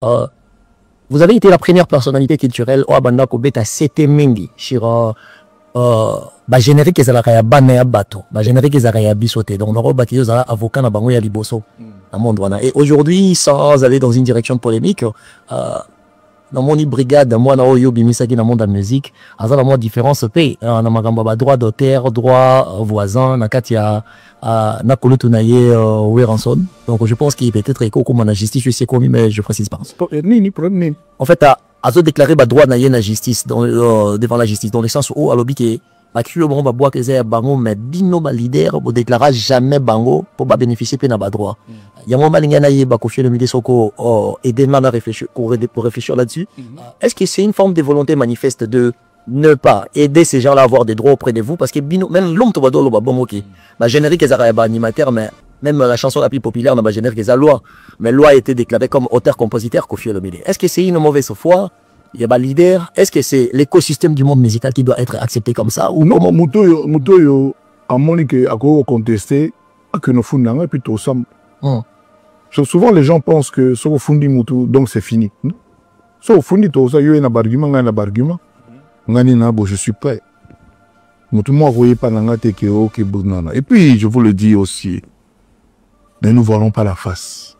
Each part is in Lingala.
Vous avez été la première personnalité culturelle au Abanda Kobeta Sete Mingi sur ba générique ezalaka ya bana ya bato ba générique ezalaka ya bisote donc noro baki za avocat na bango ya liboso na monde wana. Et aujourd'hui, sans aller dans une direction polémique, dans mon brigade moi na oyo bimisaki na monde de musique azala moi différence pe na makambo ba droit d'auteur, droit voisin na kati ya na kolutu na ye Weranson. Donc je pense qu'il peut être éco comme la justice, je sais commis mais je précise pas. En fait azo déclarer ba droit na ye na justice devant la justice dans le sens où alobi ke bakilo bango ba bois que c'est bango mais bino ba leader bo déclarer jamais bango pour ba bénéficier pe na ba droit. Il y a un moment linga na ye ba confier le milieu soko aider man à réfléchir pour réfléchir là-dessus. Est-ce que c'est une forme de volonté manifeste de ne pas aider ces gens-là à avoir des droits auprès de vous parce que bino même l'homme to ba do lo ba bon OK. Ba générique ezara ba animateur mais même la chanson la plus populaire dans ma générique est loi. Mais loi a été déclarée comme auteur-compositeur Koffi Olomide. Est-ce que c'est une mauvaise foi? Il y a un leader. Est-ce que c'est l'écosystème du monde musical qui doit être accepté comme ça ou non? Mutoyo a monique à quoi contester que nos fondants et puis tout ça. Souvent les gens pensent que ce qu'on fondi muto donc c'est fini. So fondi tout ça, il y a un argument. Je suis prêt. Muto moi voyez pas n'angate que ok bonana. Et puis je vous le dis aussi. Ne nous voilons pas la face.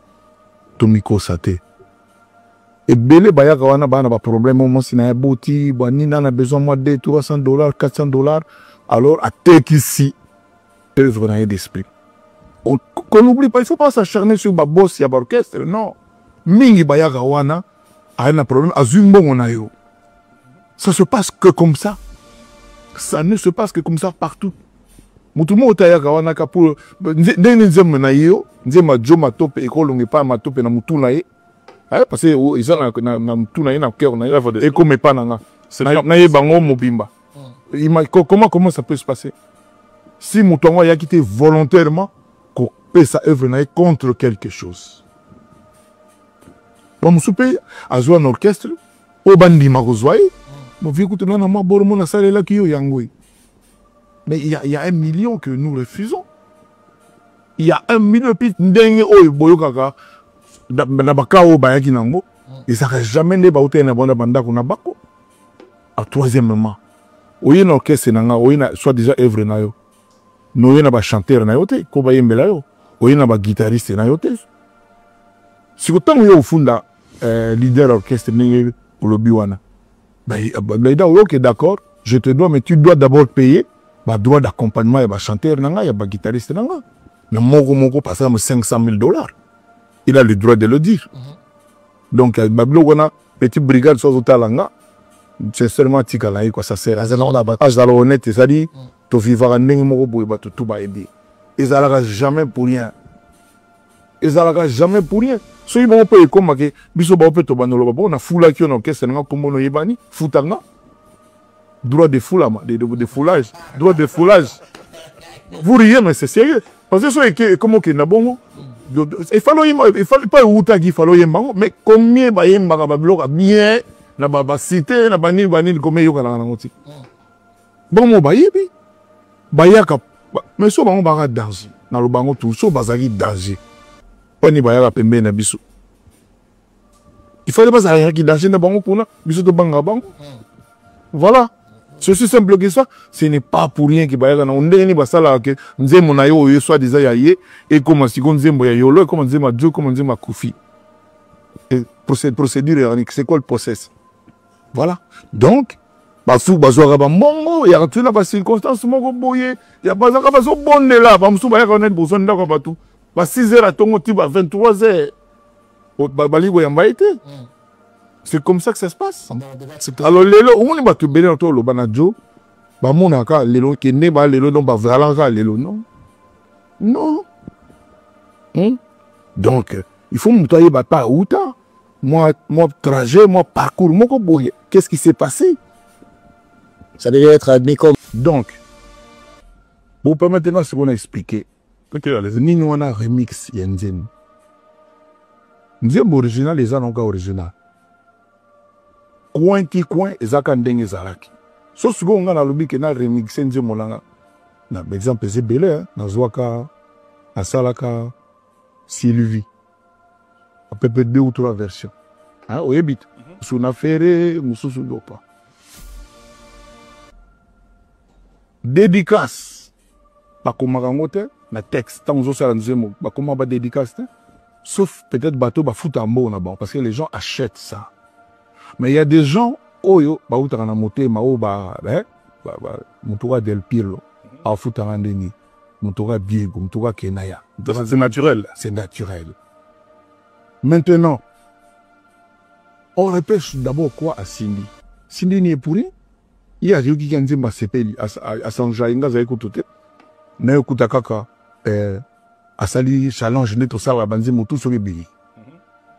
Tomiko Sate. Et belé bayaka wana bana ba problème au si na boti bani na besoin moi de $300 $400 alors à tek ici œuvre na d'esprit. Qu'on n'oublie pas, il faut pas s'acharner sur ma boss ya orchestre non. Mingi bayaka wana a un problème azumbo on a yo. Ça se passe que comme ça. Ça ne se passe que comme ça partout. Mutumo otayaka wana ka pour ndenge nzembe na yo nzema jo matope ekolonge pa matope na mutu na ye parce que ils ont na mutu na ye na cœur na ye et comme pas nanga na ye bango mobimba. Comment ça peut se passer si mutongo ya quitté volontairement ko pe sa œuvre na ye contre quelque chose bon musupe azwa un orchestre o bandi makozwai mo vi kutu na ma bormo na salela kiyo yangoi. Mais il y a 1 million que nous refusons. Il y a 1 million puis ndenge oyo boyokaka na bakao bayaki nango et ça n'a jamais ne ba utena bonda banda kuna bako. À troisièmement, oyo na orchestre nanga oyo na soit déjà œuvre na yo. No yo na ba chanteur na yo te ko ba yembela yo. Oyo na ba guitariste na yo te. Si ko tango yo funda leader orchestre ndenge olobi wana. Bah ok d'accord, je te dois mais tu dois d'abord payer. Droit d'accompagnement, il y a chanteur, il y a guitariste. Mais Moko passe à $500,000. Il a le droit de le dire. Donc, il y a une petite brigade sur Talanga. C'est seulement Tikalaï, quoi, ça sert. Honnête, c'est-à-dire, tu vivras en Moko, tout va aider. Ils n'allèrent jamais pour rien. Ils n'allèrent jamais pour rien. Si ils vont payer comme que, biso ba peut tobanolo ba, on a foula qui on orchestre, on a comme on yebani, foutanga. Droit de foulage, de foulage, droit de foulage. Vous riez, mais c'est sérieux. Parce que c'est comme que bon, il fallait pas outagi, il fallait mais combien de bien, na ba cité, na banil comme yo kana ngoti. Bon mo bayebi. Bayaka mais so bango banga danger. Na lo bango tout so bazaki danger. Oni bayaka pembe na biso. Il fallait pas ça qui danger na bango kuna, biso to banga bango. Voilà. C'est aussi simple que ça. Ce n'est pas pour rien que on n'est pas ça là que nous avons soit déjà yaye et comment si on zembo ya yolo comment zema Joe comment zema Koffi. Procédure c'est quoi le process? Voilà. Donc basu bazora ba mongo ya tu na ba circonstance mongo boye ya bazaka ba so bonne là ba musu ba ya connaître besoin ndako ba tout. Ba 6h à tongo ti ba 23h. Ba libo ya mbaité. C'est comme ça que ça se passe. Alors, lelo, on est battu bien dans le banajo. Bah, mon aka, lelo, qui n'est pas lelo, non, bah, valanga, lelo, non. Non. Donc, il faut me bah, pas où t'as. Moi, trajet, moi, parcours, moi, qu'est-ce qui s'est passé? Ça devait être admis comme. Donc, bon, pas maintenant ce qu'on a expliqué. Ni nous on a remix Yenzin. Nzembo original, les gens n'ont pas original. Coin qui coin, ezaka ndenge zalaki. So sugo on a lobi ke na remixer nzembo langa. Na exemple c'est belé na zwaka na salaka Sylvie. À peu près 2 ou 3 versions. Hein, au Ebit. Sous na ferré, moussou sous l'opa. Dédicace. Pas comme un na texte. Tant que ça, pas comme un dédicace. Sauf peut-être bateau, ba fout en bon là-bas. Parce que les gens achètent ça. Mais il y a des gens, oh yo, ba ou t'en a monté, ma ou ba, mon del Pirlo. A fout en deni. Mon toura Biego, mon toura Kenaya. C'est naturel. C'est naturel. Maintenant, on repêche d'abord quoi à Cindy? Cindy n'est pour rien. Il y a des gens qui ont dit que c'est à Sanjaïnga, ça écoute. Mais écoute, kaka, à Sali, challenge, net au sawa, banzi, moutou, sur les billets.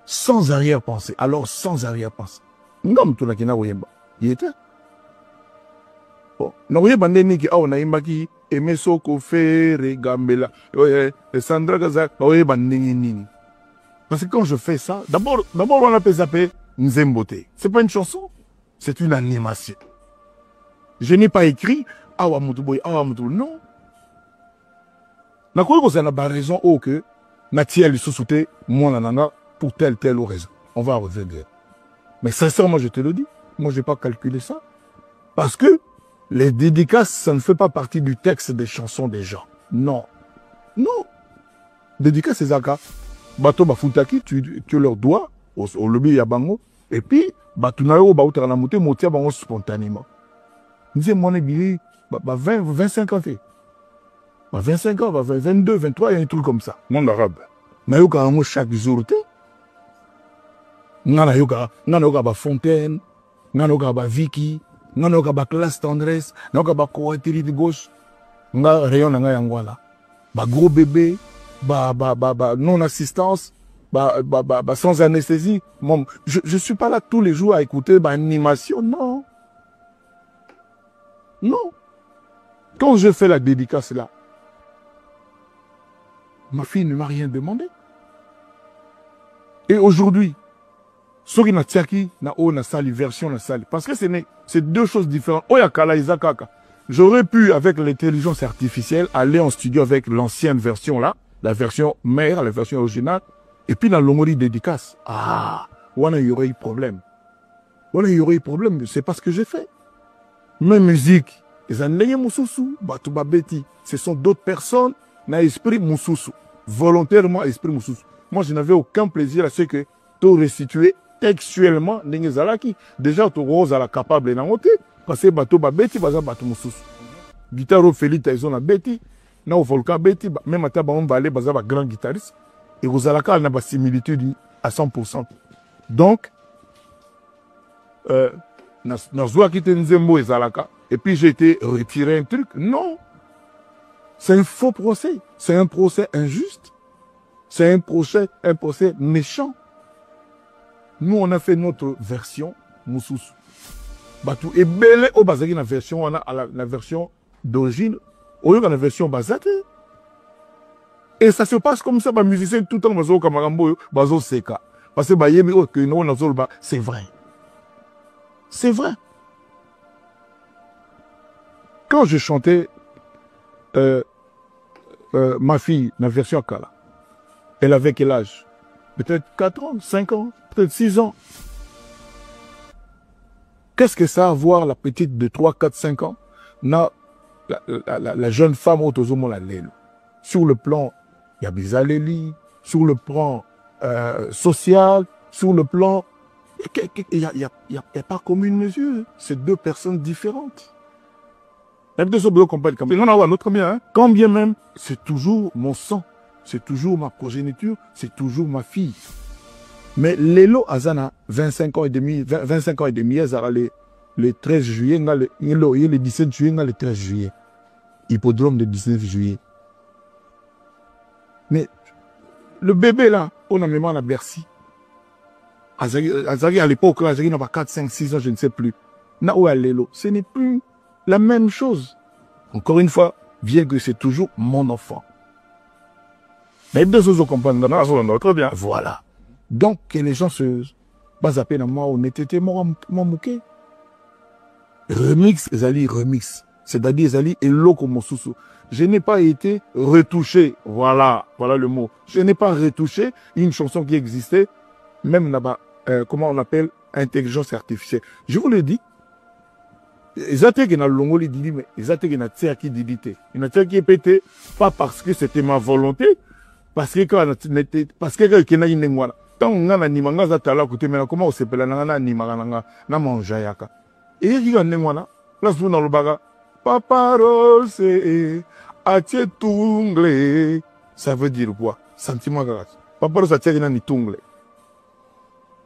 Sans arrière-pensée. Alors, sans arrière-pensée. Ngam, tout la kina, oyemba. Il était. Bon. Na oyemba, neni, ki, ah, on a imba ki, eme soko, fere, gambela. Oye, Sandra Gaza, oyemba, neni, nini. Parce que quand je fais ça, d'abord, on appelle ça Nzembote. C'est pas une chanson, c'est une animation. Je n'ai pas écrit Awa Moutouboy, Awa Moutou. Non. N'a pas raison au que Natia lui sous-souté, moi nanana, pour telle raison. On va revenir. Mais sincèrement, je te le dis, moi je n'ai pas calculé ça. Parce que les dédicaces, ça ne fait pas partie du texte des chansons des gens. Non. Non. Dédicace, c'est Zaka. Bato bafutaki, tu leur dois, au lobby yabango, et puis, batunayo bautara monté, motia bango spontanément. Nous disons, monébili, 25 ans, 25 ans, 22, 23, il y a un truc comme ça. Monde arabe. Mais yoka ango chaque jour, nana yoka ba Fontaine, nana yoka ba Vicky, nana yoka ba Classe Tendresse, nana yoka ba Coaterie de gauche, nga rayon nga yangwala, ba gros bébé, non-assistance, sans anesthésie. Je suis pas là tous les jours à écouter animation, non. Non. Quand je fais la dédicace là, ma fille ne m'a rien demandé. Et aujourd'hui, Soki na Tiaki, na O na sali, version na sali. Parce que c'est deux choses différentes. Oyakala Izakaka. J'aurais pu, avec l'intelligence artificielle, aller en studio avec l'ancienne version là, la version mère, la version originale, et puis dans l'omori dédicace. Ah, il y aurait eu problème. Il y aurait eu problème, c'est pas ce que j'ai fait. Mes musiques, ce sont d'autres personnes, na esprit Moussoussou. Volontairement, esprit Moussoussou. Moi, je n'avais aucun plaisir à ce que tout restituer textuellement, déjà, tout rose à la capable d'en ôter, parce que bateau babeti, baza bateau Moussoussou. Guitare Félix, ils ont la bêti. Na au volcan beti, même à on va aller baza ba grand guitariste. Et vous allez avoir une similitude à 100%. Donc, et puis j'ai été retiré un truc. Non. C'est un faux procès. C'est un procès injuste. C'est un procès méchant. Nous, on a fait notre version Moussoussou. Batou et belé au bazaki la version, on a la version d'origine, au lieu de la version basate. Et ça se passe comme ça, les musiciens tout le temps, bazo kamarambo, bazo seka. Parce que c'est vrai. C'est vrai. Quand je chantais ma fille, la version Kala, elle avait quel âge? Peut-être 4 ans, 5 ans, peut-être 6 ans. Qu'est-ce que ça a à voir, la petite de 3, 4, 5 ans, la jeune femme autour la lèle. Sur le plan, il y a Bizaleli, sur le plan social, sur le plan, il n'y a pas commune mesure. C'est deux personnes différentes. Quand bien même, c'est toujours mon sang, c'est toujours ma progéniture, c'est toujours ma fille. Mais Lelo Azana, 25 ans et demi, le 13 juillet, le 17 juillet, le 13 juillet. Hippodrome le 19 juillet. Mais le bébé là, on a même à Bercy. Azari à l'époque, Azari n'a pas 4, 5, 6 ans, je ne sais plus. Lelo, ce n'est plus la même chose. Encore une fois, bien que c'est toujours mon enfant. Mais deux autres comprennent. Très bien. Voilà. Donc, que les gens se basent à peine à moi, on était mort mouké. Remix, Zali, remix. C'est-à-dire, Zali et Loko Moussoussou. Je n'ai pas été retouché. Voilà le mot. Je n'ai pas retouché une chanson qui existait, même là-bas, comment on appelle, intelligence artificielle. Je vous le dis, ils ont été dans le longo, mais ils ont été dans le qui dilité. Ils ont été pété, pas parce que c'était ma volonté, parce que quand on était, parce que quand on a une ngwana, tant on a ni manga zatala côté mais comment on s'appelle na ni manga na manja yaka. Et il y a une ngwana, là vous dans le baga, papa rose atie tungle, ça veut dire quoi? Sentiment grâce. Papa rose atie ni tungle.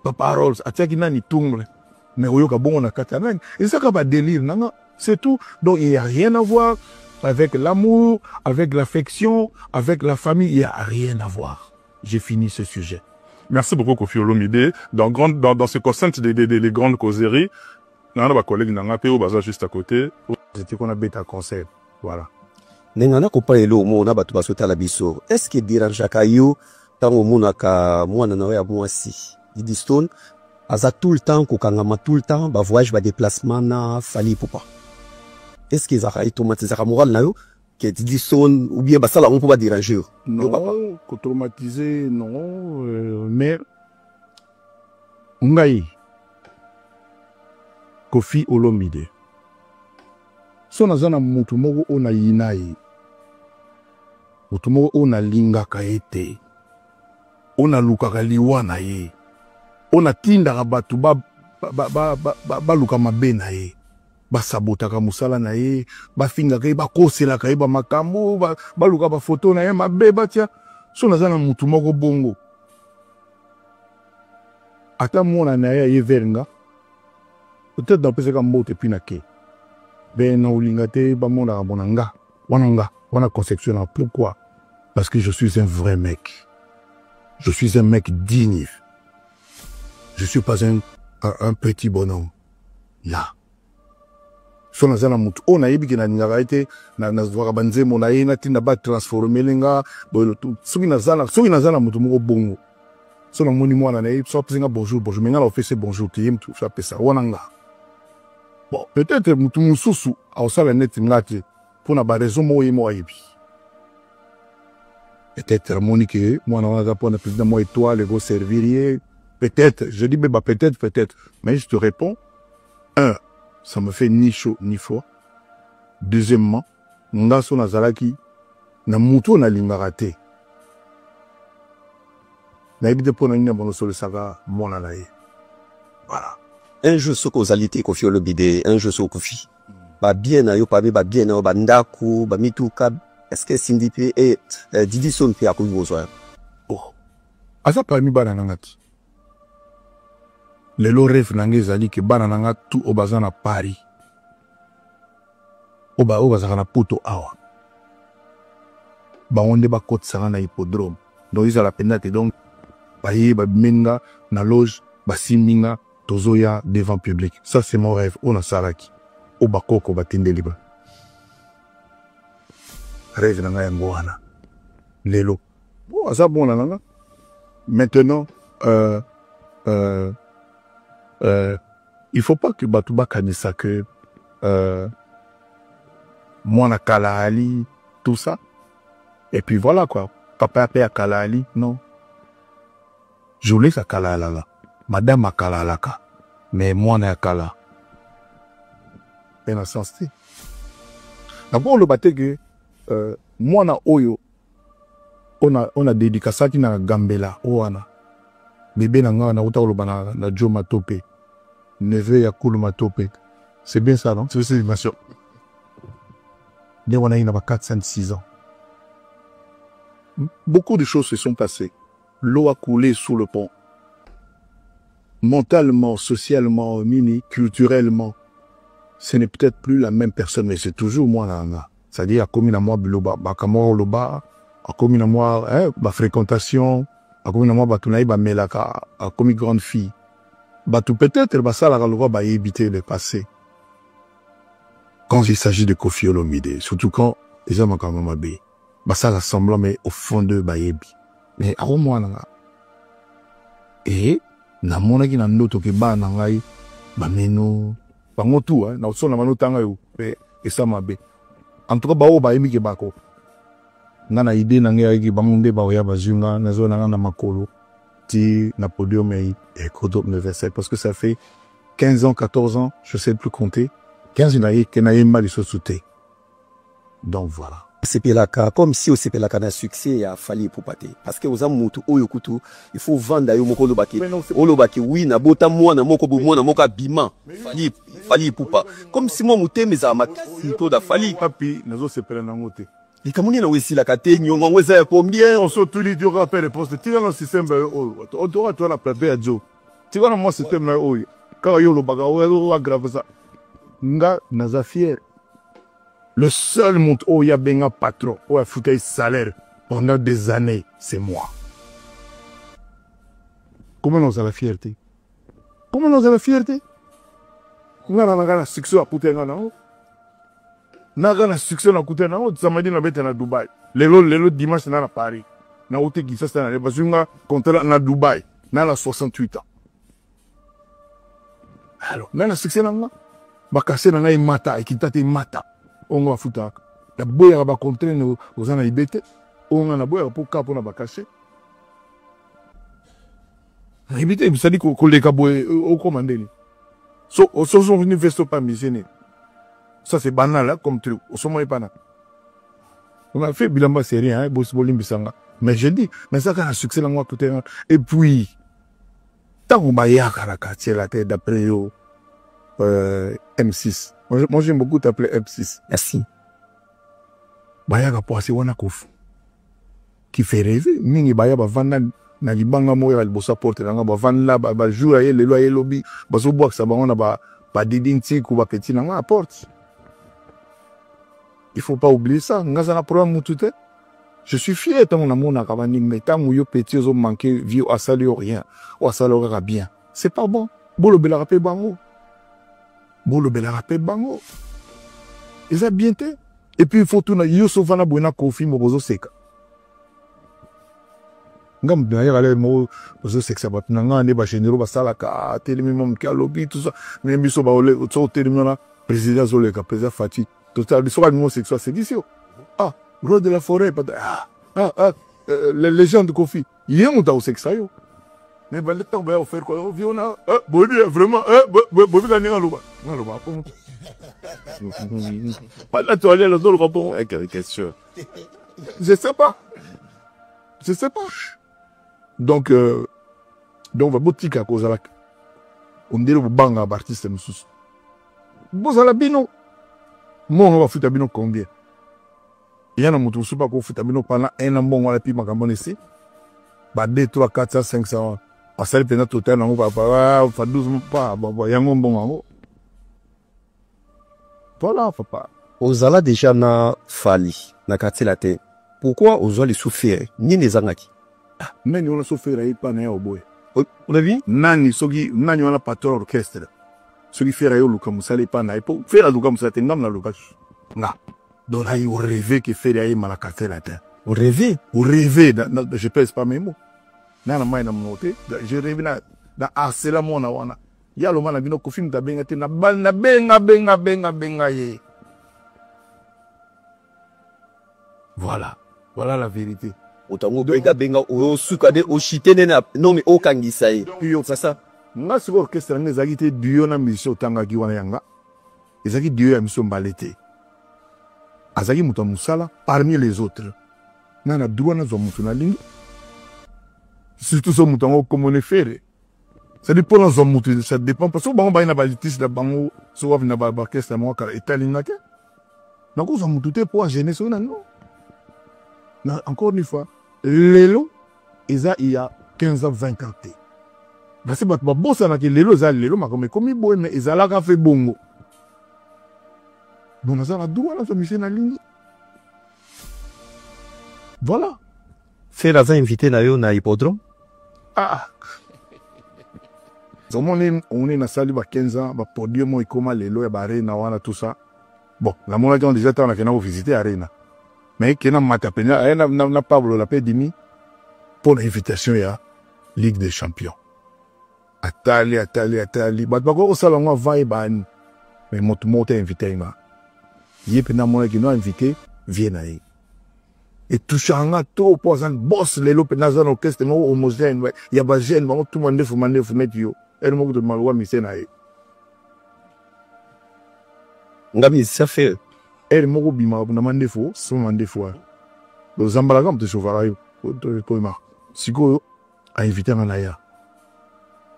Papa rose atie ni tungle. Mais oyoka bon on a katanang. Et ça va délire, non? C'est tout. Donc il n'y a rien à voir avec l'amour, avec l'affection, avec la famille. Il n'y a rien à voir. J'ai fini ce sujet. Merci beaucoup, Kofi Olomide. Dans ce concept des grandes causeries, on a un collègue qui est juste à côté. C'était qu'on a bêta conseil. Voilà. Nengana kopa elo mo na batu basota la biso. Est-ce que dérange kayo tango mona ka mwana na ya mwasi. Didi Stone aza tout le temps kokangama tout le temps ba voyage ba déplacement na fali popa. Est-ce que ça a traumatisé la morale na yo que Didi Stone ou bien ba sala on peut pas déranger? Non, traumatisé non, mais ngai Kofi Olomide. So nazana mutu moko ona yinayi. Mutu moko ona lingaka ete. Ona lukaka liwa na ye. Ona tindaka batu ba luka mabe na ye. Ba sabotaka musala na ye, ba fingaka ye, ba koselaka ye ba makambo, ba luka ba photo na ye mabe batia. So nazana mutu moko bongo. Ata mona na ye verenga. Peut-être dans pese ka mbote pinake. Ben na ulingate ba mona ka bonanga. Wana conception. Pourquoi? Parce que je suis un vrai mec. Je suis un mec digne. Je suis pas un petit bonhomme. Là. So nazana mutu ona yebiki na ngaraite na zwaka banze mona yena tinda ba transformer lenga boyo tu soki nazana mutu moko bongo. So na moni mwana na ye so pesinga bonjour mais ngala ofese bonjour ti yem tu fa pesa wananga. Bon, peut-être mutu mususu a osala net ngati pour na ba raison mo yemo ayebi. Peut-être monique moi on a pour na président moi étoile go servir. Peut-être, je dis bah peut-être, mais je te réponds. Un, ça me fait ni chaud ni froid. Deuxièmement, ngaso nazalaki na mutu na lingarate. Na ebide pour na nina bono solo saga mona na ye. Voilà. Un jeu sur causalité Kofi Olomide, un jeu sur Kofi. Ba bien na yo pa ba bien na ba ndako, ba mituka. Est-ce que Sindipe et Didi Stone pe akobi besoin? Oh. Asa parmi bana ngati. Lelo ref nange zali ke bana nanga tout obazana Paris. Obazana na poto awa. Ba onde ba kote sanga na hippodrome. Donc ils a la penate donc baye ba menga na loge ba siminga tozoya devant public. Ça c'est mon rêve. On a saraki. Oba koko ba tinde liba. Rêve nanga yango wana. Lelo. Bon, asa bon nanga. Maintenant il faut pas que Batouba kanisa que moi na Kalahali tout ça et puis voilà quoi papa a Kalahali non je voulais ça Kalahala madame a Kalahalaka mais moi na Kala ben à sens d'abord le baté que moi na Oyo on a dédicacé na Gambela oana bébé na nga na uta olobana na Joe Matope neveu ya Kulu Matope. C'est bien ça, non? C'est bien sûr. On a 4-5 ans. Beaucoup de choses se sont passées. L'eau a coulé sous le pont. Mentalement, socialement, culturellement, ce n'est peut-être plus la même personne, mais c'est toujours moi là. C'est-à-dire, à commis à moi, Bakamor Loba, à commis à moi, ma fréquentation, à commis à moi, Batunaï, Melaka, à commis grande fille. Tout peut-être, ça, la loi va éviter le passé. Quand il s'agit de Kofi Olomide, surtout quand les hommes ont quand même abé, ça rassemble, mais au fond de Bayebi. Mais à moi, et, na mona ki na ndoto ke ba na ngai, ba meno, ba ngotu, na uso na mano tanga yo, et ça mabe. En tout cas, ba o ba yemi ke bako. Nga na idée na ngai ki ba munde ba oya ba zunga, na zo na makolo. dit na podium et Kodo universel parce que ça fait 15 ans, 14 ans, je sais plus compter. 15 ans, il y a mal de sauter. Donc voilà. Sepelaka, comme si au Sepelaka na succès, il a fallu pour pâter. Parce que aux amours, il faut vendre à Yomoko Lobaki. Olobaki, oui, na bota moi, na moko boumou, na moka bima. Fali pour pas. Comme si moi mouté, mais à ma sito da fali. Papi, nous sommes Sepelanangote. Les Camerounais ont aussi la cate, nous avons aussi combien? On sort tous les deux rappels et postes. Tu vas dans le système, on doit toi la plaper à Joe. Tu vas dans mon système là, oui. Quand il y a le bagage, on va graver ça. Nga, naza fier. Le seul monde où il y a un patron, où il y a foutu salaire pendant des années, c'est moi. Comment nous avons la fierté? Comment nous avons la fierté? Nous avons la succès à Pouté Nana. Nous avons la succès à Pouté Nana. Samedi, nous avons à Dubaï. Le dimanche, nous avons à Paris. Nous avons été qui ça, parce que nous avons contrat à Dubaï. Nous avons 68 ans. Alors, nous avons la succès à Nana. Bakase Nana est mata, et qui t'a été mata. On va foutre la boya va contrer nos ana ibete on a boya pour cap on a caché ibete ça dit que les caboy au commander so son université pas missionné ça c'est banal là comme truc au sommet pas là on a fait bilamba c'est rien boss bolim bisanga mais je dis mais ça quand un succès là moi tout et puis tant on va y avoir la quartier la tête d'après M6. Moi j'aime beaucoup t'appeler M6. Merci. Baya ka poasi wana kofu. Qui fait rêver. Mingi baya ba vanda na libanga moya ba bossa porte nga ba vanda ba jour aye le loyer lobby ba so box ba on ba didinti ku ba keti na porte. Il faut pas oublier ça. Nga za na problème mutute. Je suis fier tant mon na kabani mais tant yo petit zo manquer vie à salir rien. Ou à salir bien. C'est pas bon. Bolo bela rappel bango. Bolo bela rappel bango. Et ça bien te. Et puis il faut tout na yo sovana buena kofi mo bozo seka. Ngam d'ailleurs aller mo bozo seka ba nanga ne ba généraux ba sala ka télé minimum ka lobby tout ça. Mais biso ba ole so télé na président Zole ka président Fati. Total so ba mo sexuel c'est d'ici. Ah, roi de la forêt pas les légendes de Kofi. Il y a un sexe yo. Mais ben le temps va faire quoi viona body vraiment body gagner en loba. Non loba pas la toilette là dans le rapport. Quelle question. Je sais pas. Donc va boutique à cause là. On dit le banga artiste musus. Bozala bino. Moi on va foutre bino combien? Il y en a mutu super ko foutre bino pendant un an bon on a pi makambo ici. Ba 2 3 4 500 à celle pendant total on va pas 12 pas bon yango bon. Voilà, papa. Ozala déjà na fali, na quartier la terre. Pourquoi ozala les souffrir? Ni les angaki. Mais nous on souffrir et pas na oboy. On a vu? Nani on a patron orchestre. Sogi faire yo luka musale pas na pour faire luka musale ngam na luka. Na. Donc là il rêvait que faire ay mala quartier la terre. On rêvait? Je pèse pas mes mots. Na mai na monter, je rêve na asela mona wana. Ya lo mana bino kofim da benga te na bal na benga ye. Voilà la vérité. Otango benga o sukade o chitene na non mais o kangisa ye. Yo ça. Nga siko orchestre ngezaki te duo na mission tanga ki wana yanga. Ezaki duo ya mission balete. Azaki muta musala parmi les autres. Na droit na zo mutu na lingi. Surtout so mutango comme on est fait. Ça dépend dans un motu, ça dépend parce que bon bah ina balitis da bango so na ba orchestre mo ka italien ke. Donc on mutu te pour gêner so non. Encore une fois, lelo eza il y a 15 ans 20 ans. Parce que ba bossa na ke lelo za lelo ma comme boy mais ezala ka fait bongo. Donc on a la doua la mission na ligne. Voilà. Faire la invité na yo na hippodrome. Ah. On est na sali ba 15 ans, ba podium et comment les lois arena wana tout ça. Bon, la mona qui ont déjà tant na visiter arena. Mais qui n'a matapena, na Pablo la paix dimi pour l'invitation ya Ligue des Champions. Atali. Ba ko salon va e ban. Mais monte invité ma. Yep na mona qui nous invité, viens na. et touchanga to pour un boss les lopes dans un orchestre non homogène ouais il y a pas jeune tout le monde faut mettre yo et le monde de malwa misenae ngami ça fait et le monde bima na mande fo so mande fo le zambala comme te chauffer yo to ma siko a invité na ya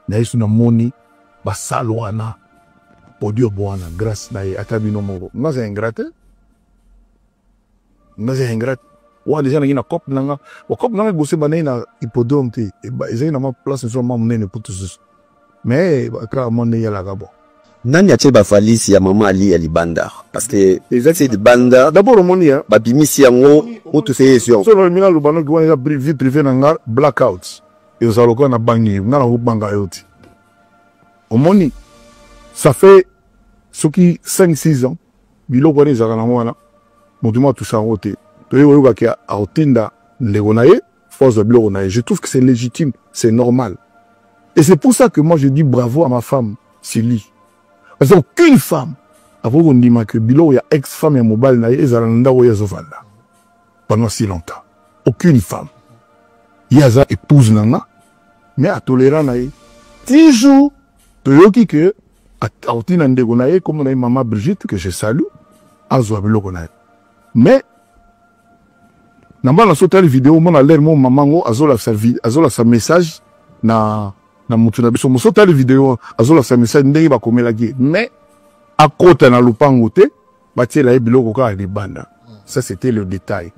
na yesu na moni ba salwana podio bwana grâce na atabino mo nga c'est ingrate wa déjà na cop nanga wa cop nanga gosse bané na hippodrome te e ba ezai na ma place sur ma mnene pour tous mais ka mone ya la gabo nani atie ba valise ya mama ali ya libanda parce que c'est de banda d'abord moni ya ba bimisi yango o to fait sur so le mina lubano ki wana vie privée nanga blackouts et ça lokona na bangi ngana ho banga yoti au moni ça fait ce qui 5-6 ans bilo ko ni zaka na mwana motumo tout ça roté to yo yoga ki a otinda legonaye force de blogonaye je trouve que c'est légitime c'est normal et c'est pour ça que moi je dis bravo à ma femme Sili parce qu'aucune femme avant qu'on dit que bilo ya ex-femme ya mobile na ezala ndako ya zovanda pendant si longtemps aucune femme yaza épouse nanga mais à tolérant naye toujours to yoki que a otinda ndegonaye comme na maman Brigitte que je salue azwa biloko naye mais namba na sotali vidéo mona l'air mon maman azola sa message na mutu na biso mo sotali vidéo azola sa message ndenge ba komela ki mais à côté na lupango te batie la biloko ka libanda ça c'était le détail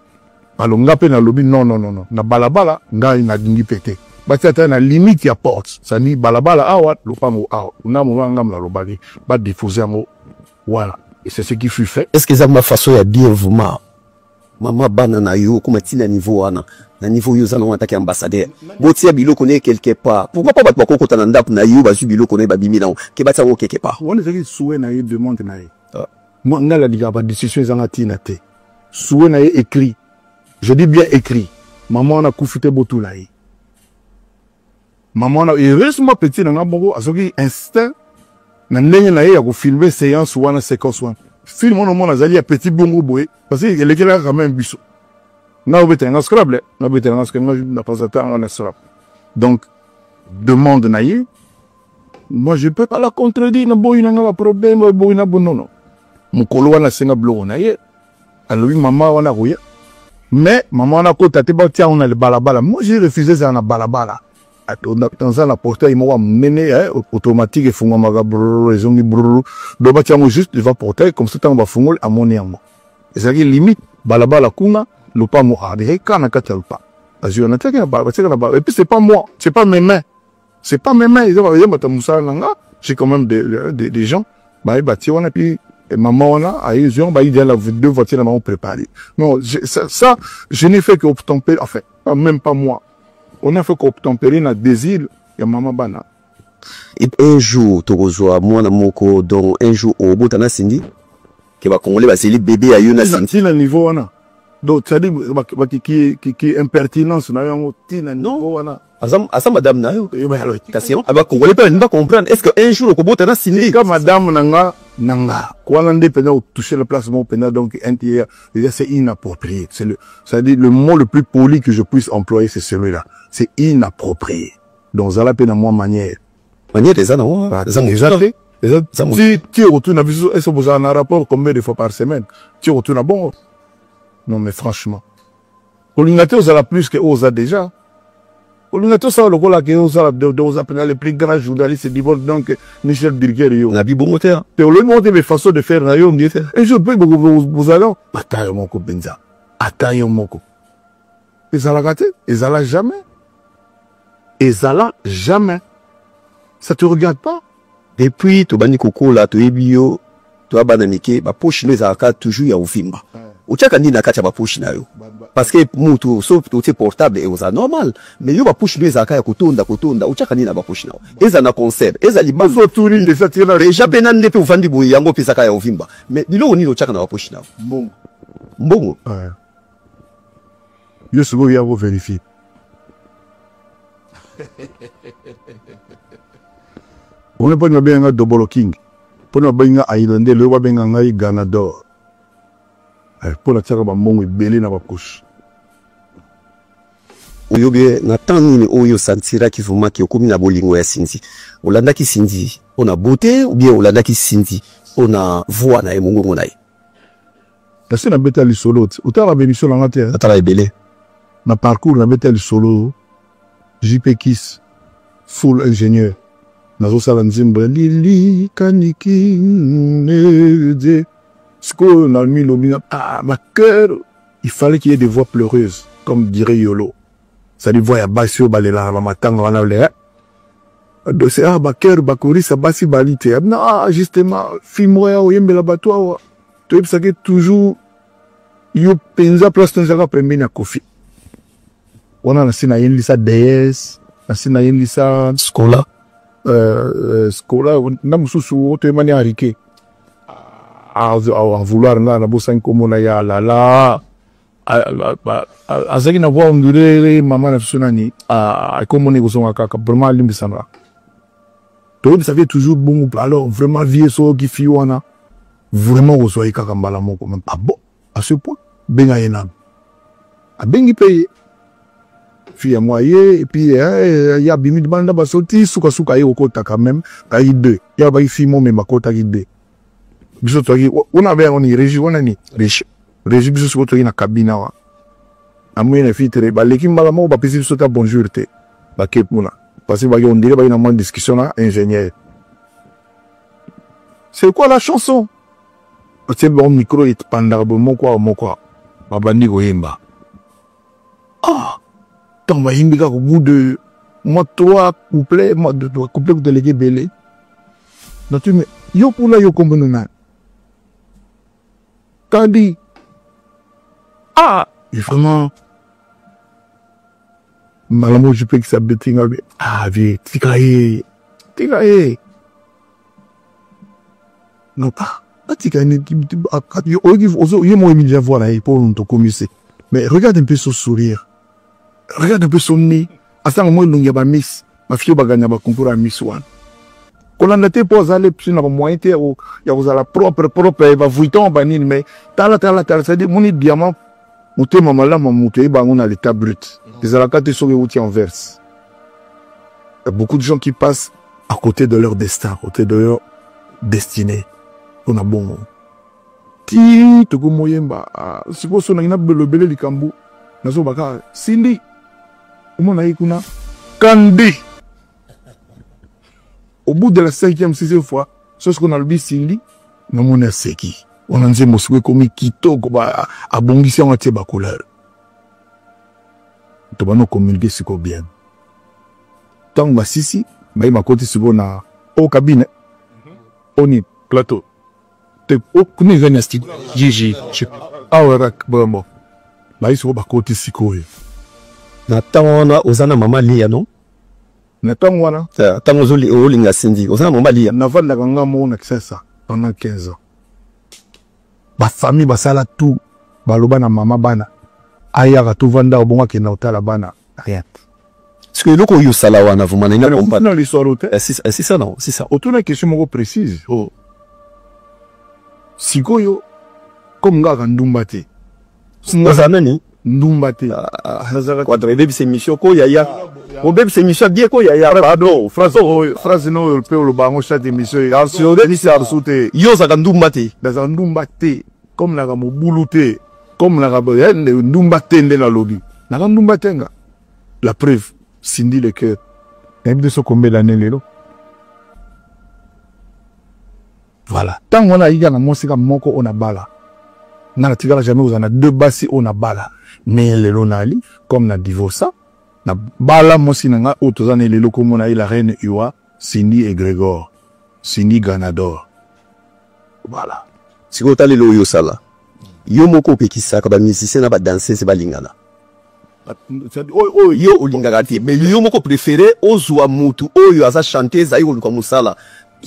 balonga pe na lobi non na balabala ngai na dingi pété batie ta na limite ya porte ça ni balabala awa lupango awa na mo ngam la lobaki ba diffuser ngo voilà et c'est ce qui fut fait est-ce que ça ma façon ya bien vraiment mama bana na yo kuma tina niveau wana na niveau yo zana wana taki ambassadeur botia biloko ne quelque part pourquoi pas batwa kokota na ndap na yo bazu biloko ne babimi na ke batia wo quelque part on est souhait na yo demande na yo moi ngala diga ba décision zanga tina te souhait na yo écrit je dis bien écrit maman na kufite botu la yi maman na heureusement petit na ngabongo azoki instinct na ndenge na ye ya ko filmer séance wana séquence wana film on a zali a petit bongo boy parce que il est là quand même biso na obeta nga scrable na obeta nga scrable na pas attendre na scrable donc demande na ye moi je peux pas la contredire na boy na nga problème boy na bonono mukolo wana senga blogo na ye alobi maman wana koya mais maman na ko tate ba tia on a le balabala moi j'ai refusé ça na balabala dans un portail il m'a mené automatique et fungwa maga raison ni brrr do ba tiango juste devant portail comme ça tanga fungol à mon yango et ça qui limite balabala kuna le pas moi de kana katalpa azio na teka ba et puis c'est pas moi c'est pas mes mains ils ont ba tamusa nanga j'ai quand même des gens ba bati on a puis maman on a ils ont ba il y a la deux voitures maman préparées non ça je n'ai fait que obtempérer enfin même pas moi. On a fait qu'obtempérer na désir ya maman bana. Et un jour, Torozoa, moi na moko, donc un jour au bout de la Cindy, qui va congolais, c'est les bébés à Yona Cindy. C'est le niveau, on a. Donc, ça dit, qui est impertinence, on a un niveau, on a. Asa madame na yo, question, aba congolais pas ne pas comprendre. Est-ce que un jour au bout de la Cindy, comme madame nanga, quoi l'andé pendant toucher le placement pendant donc intérieur, c'est inapproprié. Ça dit le mot le plus poli que je puisse employer, c'est celui-là. C'est inapproprié. Donc, ça la peine à moi manière. Manière des années, si tu retournes à visu, est-ce que vous avez un rapport combien de fois par semaine? Tu retournes à bon? Non, mais franchement. Polinateur, ça l'a plus que Oza déjà. Polinateur, ça, le cola qui est Oza, les plus grands journalistes du monde, donc, Michel Birger, on a vu bon moteur. Et au lieu de monter mes façons de faire, on dit, et je peux vous allez, attends, mon coup, Benza. Attends, mon coup. Et ça l'a gâté? Et ça l'a jamais? Et ça là, jamais. Ça te regarde pas. Et puis, tu bani koko là, tu ebio, tu abanamike, ba poche no ezaka toujours ya ufimba. Uchaka ni nakacha ba poche na yo. Parce que mutu sauf tout portable et oza normal. Mais yo ba poche no ezaka ya kotonda, uchaka ni na ba poche na yo. Eza na concert, eza liba so tourine de ça tira. Déjà penan ndepe ufandi boy yango pesa ka ya ufimba. Mais dilo ni uchaka na ba poche na yo. Bon. Mbongo. Ouais. Yo subo ya vo vérifier. On n'est pas bien un double king. Pour ne pas bien un islandais, le va bien un Ganador. Pour la terre, bon, il belé na ba couche. oyo be na temps nini oyo sentira ki vraiment ki okomi na bolingo ya Cindy olanda ki Cindy on a beauté ou bien olanda ki Cindy on a voix na emongo na ye parce na beta li solo utala be mission la ngate atala ebele na parcours na beta li solo JP Kiss full ingénieur nazo sala nzimbo lili kaniki nede sco na mi lobina ma cœur il fallait qu'il y ait des voix pleureuses comme dirait Yolo. Ça dit voix ya basio balela ma matanga wana le. Do c'est ba cœur bakori sa basi balite. Na justement film ya oyembela batwa. Tu sais que toujours yo penza place tenzaka premier na Kofi. Wana na sina yin lisa DS, na sina yin lisa Skola Skola na mususu oto mani arike. A vouloir na bossa nkomona ya lala. Azaki na voix ondulé maman na sunani comme on est au kaka vraiment limbisana to ça fait toujours bon alors vraiment vieux so qui fiona vraiment au soy kaka mbala moko même pas bon à ce point benga yena a bengi paye fille moyen et puis il y a bimi de banda basoti suka suka yo kota quand même kai deux il y a ba fille mo même kota ki deux biso to on avait on y régi on ani régi biso so to na cabine wa amuye na filtre ba leki mbala mo ba pesi sota bonjour te ba kepuna parce que ba on dirait ba une bonne discussion là ingénieur c'est quoi la chanson c'est bon micro et pendant bon quoi ba bandi ko yemba tant ba yimbi ka au bout de moi trois couplets moi de trois couplets que délégué belé donc tu me yo pour là yo comme na kandi et vraiment malamo je peux que ça betting vie tikaye non pas tikaye yo mo Emilia voilà pour nous commencer mais regarde un peu son sourire regarde un peu son nez asa mo lungia ba miss ma fille baganya ba concours à Miss One kolanda te pose aller plus na moyen te ya vous la propre va vuiton banine mais tala ça dit mon diamant Mouté mamala mamouté bangon à l'état brut. Les alakate sont outil en verse. Il y a beaucoup de gens qui passent à côté de leur destin, à côté de leur destinée. On a bon. Ti to go moyemba. Si vous sonne ina belobele likambu. Nazo baka Cindy. Comment na ikuna Kandi. Au bout de la 5e, 6e fois, ce qu'on a le dit Cindy, na mona seki. On a dit que comme kitoko ba abongisi on a ba couleur. To ba no communiquer siko bien. Tant ba sisi, ba ma côté siko na au cabine. Oni plateau. Te o kuni venu sti. Gigi. Awarak bombo. Ba iso ba côté siko. na tangona ozana mama lia non na tangona tangozoli olinga Cindy ozana mama lia na vanda kanga mo na kisa pendant 15 ans. Ba famille basala tout baloba na mama bana ayaka tout vanda obonga ke na otala bana rien. Parce que loko yo sala wana vuma na comprendre dans l'histoire c'est ça non c'est ça autour d'une question moko précise oh sikoyo comme ngaka ndumbate nani ndumbate kwa baby c'est mission ko yaya o baby c'est mission bien ko yaya pardon phrase no pe lo bango chat émission sur des soute yo za ndumbate dans ndumbate comme la mobulute comme la ndumbate ndela lobi na ndumbate nga la preuve Cindy le cœur de ce combien d'années lelo voilà tant on a eu na mosika moko on a bala na tigala jamais on a deux bassi on a bala mais lelo nali comme na divorça na bala mosina nga otozane lelo comme on a eu la reine Iwa Cindy et Grégor Cindy Ganador voilà siko talelo yo sala yo moko pekisa ka ba musicien na ba danser ba lingana yo olingaka te mais yo moko préféré ozwa mutu oyo aza chanteuse ayi koluka musala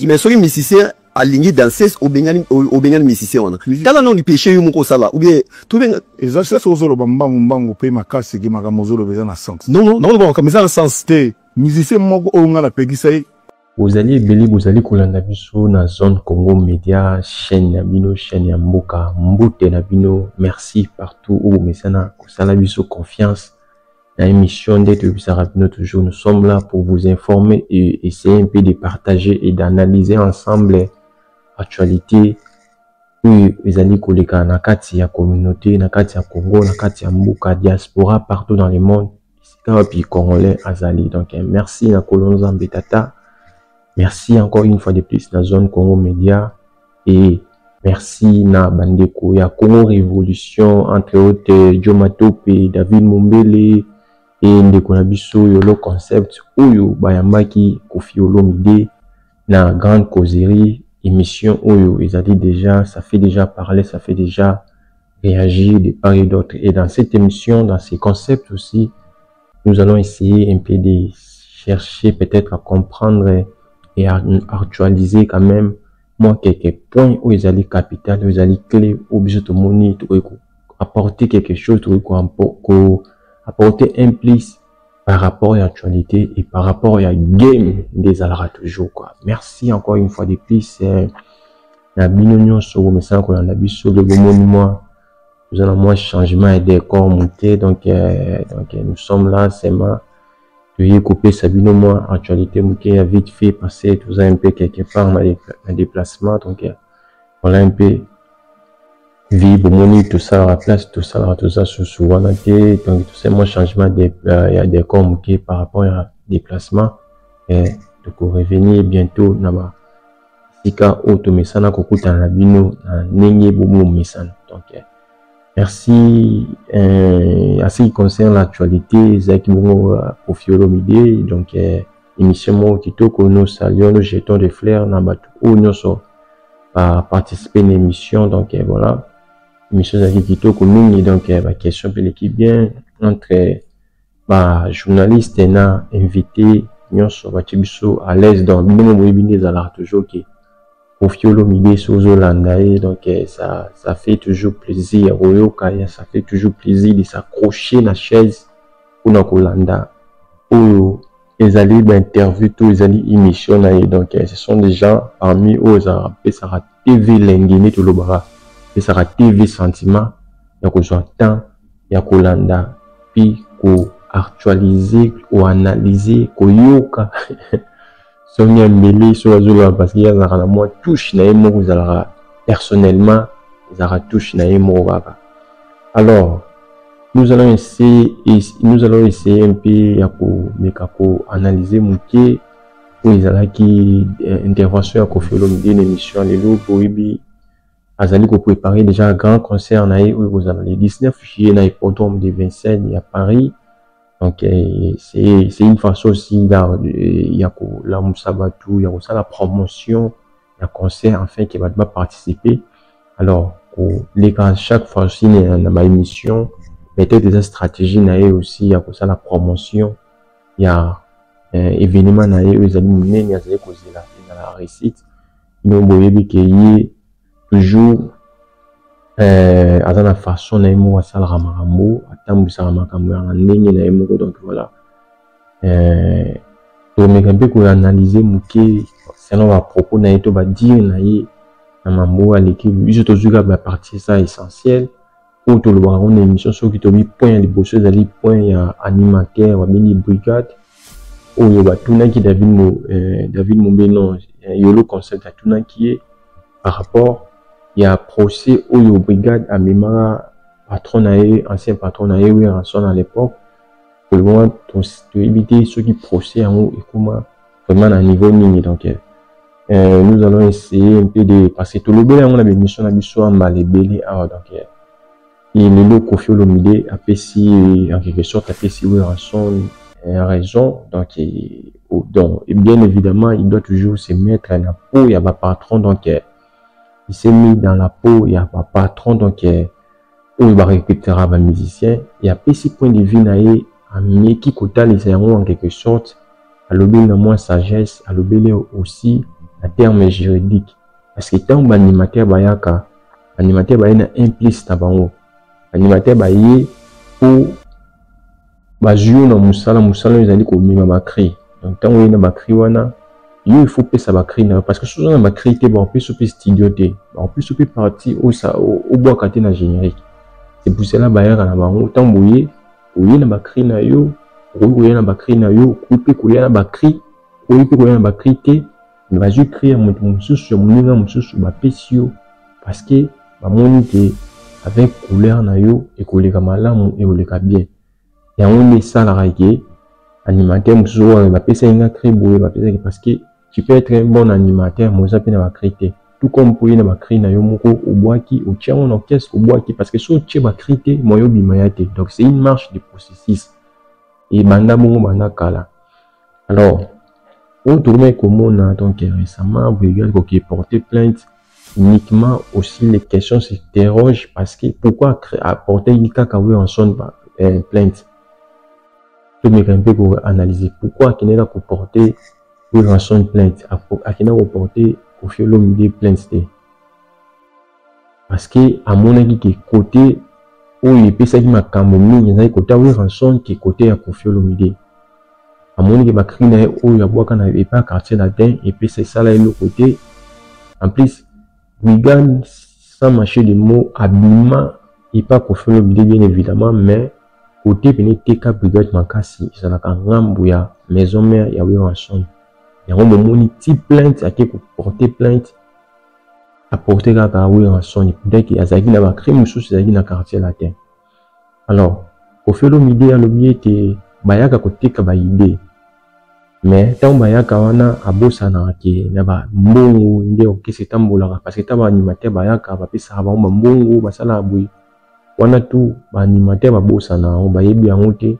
mais soki musicien alingi danseuse obengani musicien wana tala non péché yo moko sala ou bien tout bien eza ça ozolo bambangu pe makasi ki makambo ozolo beza na sens non comme ça na sens te musicien moko onga na pekisa ye Bozali ebele bozali kolanda biso na zone Congo Média chaîne ya bino chaîne ya mboka mbute na bino merci partout où mesana kosala biso confiance la émission d'être Bisarabino toujours. Nous sommes là pour vous informer et essayer un peu de partager et d'analyser ensemble l'actualité. Oui, les amis collègues, na kati ya communauté, na kati ya Congo, na kati ya Mbuka, diaspora, partout dans le monde. Puis Congolais, Azali. Donc, merci na Kolonza Mbetata. Merci encore une fois de plus na zone Congo Média. Et merci na Bandeko. Ya Congo Révolution, entre autres, Diomato et David Mumbele. Et Ndeko Nabiso, Yolo Concept, Oyo, Bayambaki, Kofi Olomide, na grande causerie, émission Oyo, ils ont dit déjà, ça fait déjà parler, ça fait déjà réagir de part et d'autre. Et dans cette émission, dans ces concepts aussi, nous allons essayer un peu de chercher peut-être à comprendre et à actualiser quand même, moi, quelques points où ils allaient capital, où ils allaient clés, où ils allaient apporter quelque chose, apporter un plus par rapport à l'actualité et par rapport à la game des Alara toujours, quoi. Merci encore une fois de plus. La binonion sur le message qu'on a vu sur le monument. Nous avons moins changement et des corps montés. Donc, nous sommes là, c'est ma. Tu y couper sa binonion actualité, qui a vite fait passer tout ça un peu quelque part dans les déplacements. Donc, voilà un peu. Vivre, moni, tout ça à la place, tout ça sur Souvanate, donc tout ça, moi, changement il y a des corps qui par rapport à déplacement, et donc, revenir bientôt, nama, sika, automesana, kokuta, labino, nenye, bomo, mesana. Donc, merci, à ce qui concerne l'actualité, Zaki Momo, Kofi Olomide, donc, émission Mo Kitoko, nous saluons, nous jetons des fleurs, nama, tout, nous sommes, à participer à l'émission, donc, voilà. Émission Zaki Kitoko Mingi, donc ma question peut l'équipe bien entre journaliste et invité nyonso batibiso à l'aise dans bino moyebini ezala toujours que Kofi Olomide sozo landae, donc ça fait toujours plaisir oyoka, ça fait toujours plaisir de s'accrocher na chaise pour na kolanda oyo ezali interview tout ezali émission na donc ce sont des gens parmi eux ça sera TV lengini to lobara. Et ça sera TV sentiment, il y a que temps, il y a kolanda, puis ko actualiser, ko analyser, ko yoka. Sonia mêlé sur la zone parce qu'il y a la moi touche na emo vous allez personnellement, ils aura touche na emo baba. Alors, nous allons essayer un peu ya ko mekako analyser muke pour les ala qui intervention à Kofi Olomide une émission les loups pour ibi Azali ko préparer déjà un grand concert naïe où vous avez le 19 juillet na hippodrome de Vincennes à Paris. Donc c'est une façon aussi là il y a la Moussabatu, il y a aussi la promotion, il y a concert enfin qui va participer. Alors les gars chaque fois aussi dans ma émission peut-être des stratégies naïe aussi il y a aussi la promotion, il y a événement naïe où ils allaient mener il y a causer la réussite. Nous voyez que toujours à la façon naïmo à sala ramamo atambusa makambo ya ndenge naïmo donc voilà to mekambe ko analyser muke selon à propos naïto ba dire naïe na mambo à l'équipe biso to zuga ba partie ça essentiel ou to le voir une émission sur qui to mi point les bosses ali point ya animateur wa mini brigade ou yo ba tuna ki David Mumbele yolo concept à tuna qui est par rapport il y a procès où il brigade à Mimara, patron ancien patron oui, rançon à l'époque, pour le moment, éviter ceux qui procès en haut et comment vraiment à niveau mini. Donc, nous allons essayer un peu de passer tout le bel, on a une mission à Bissau, Malébélé, donc, et le lot Kofi Olomide a fait si, en quelque sorte, a fait si oui, rançon, raison, donc, et bien évidemment, il doit toujours se mettre à la peau, il y a pas patron, donc, il s'est mis dans la peau, il y a pas patron, donc où il va récupérer un musicien. Il y a petit point de vue naïe, un qui côté les cerveaux en quelque sorte, à l'obéir de moins sagesse, à l'obéir aussi à terme juridique. Parce que tant qu'animateur bayaka, animateur bayana implice tabango, animateur baye pour jouer dans musala ils allaient comme ma bakri. Donc tant où il y a bakri wana. Il faut que ça va créer parce que souvent on va créer on peut se studio on peut se partir au bois côté na générique c'est pour cela bailleur à la banque autant bouiller oye na bakri na yo oye na bakri na yo kupe koya na bakri oye pe koya na bakri te mais bazui créer moto mosusu moninga mosusu bapesi yo parce que bamoni te avec couleur na yo ekoleka malamu ekoleka bien yango nde esalaka ke animateur mosusu oyo bapesa inga cri boye bapesa parce que tu peux être un bon animateur moza pe na bakri te tout comme pour na bakri na yo moko obwaki otia en orchestre obwaki parce que so tie bakri te moyo bimaya te donc c'est une marche de processus et banda bongo banda kala alors autrement comment donc récemment Brigade qui porté plainte uniquement aussi les questions s'interrogent parce que pourquoi apporter une cacahuète en son plainte tout me un peu pour analyser pourquoi qu'il n'est pas pour porter en son plainte à qu'il n'a pas porter au fiolo midi plainte parce que à mon avis qui côté où il peut s'agir ma camomille il y a côté où rançon qui côté à confiolo midi à mon avis ma crine où il y a bois qu'on n'avait pas quartier latin et puis c'est ça là l'autre côté en plus Brigade sans marcher de mots habillement et pas confiolo midi bien évidemment mais côté péné TK Brigade Makasi ça n'a qu'un rambouya maison mère il y a eu rançon il y a un moment où il plainte à qui pour porter plainte apporter la carrière en son dès qu'il y a zagi na ba crime sous zagi na quartier latin alors au fait l'idée à l'objet que bayaka côté ka ba idée mais tant bayaka wana abosa na ke na ba mbongo nde okisi tambola parce que taba animateur bayaka ba pesa ba mbongo basala bui wana tout ba animateur babosa na on bayebi yango te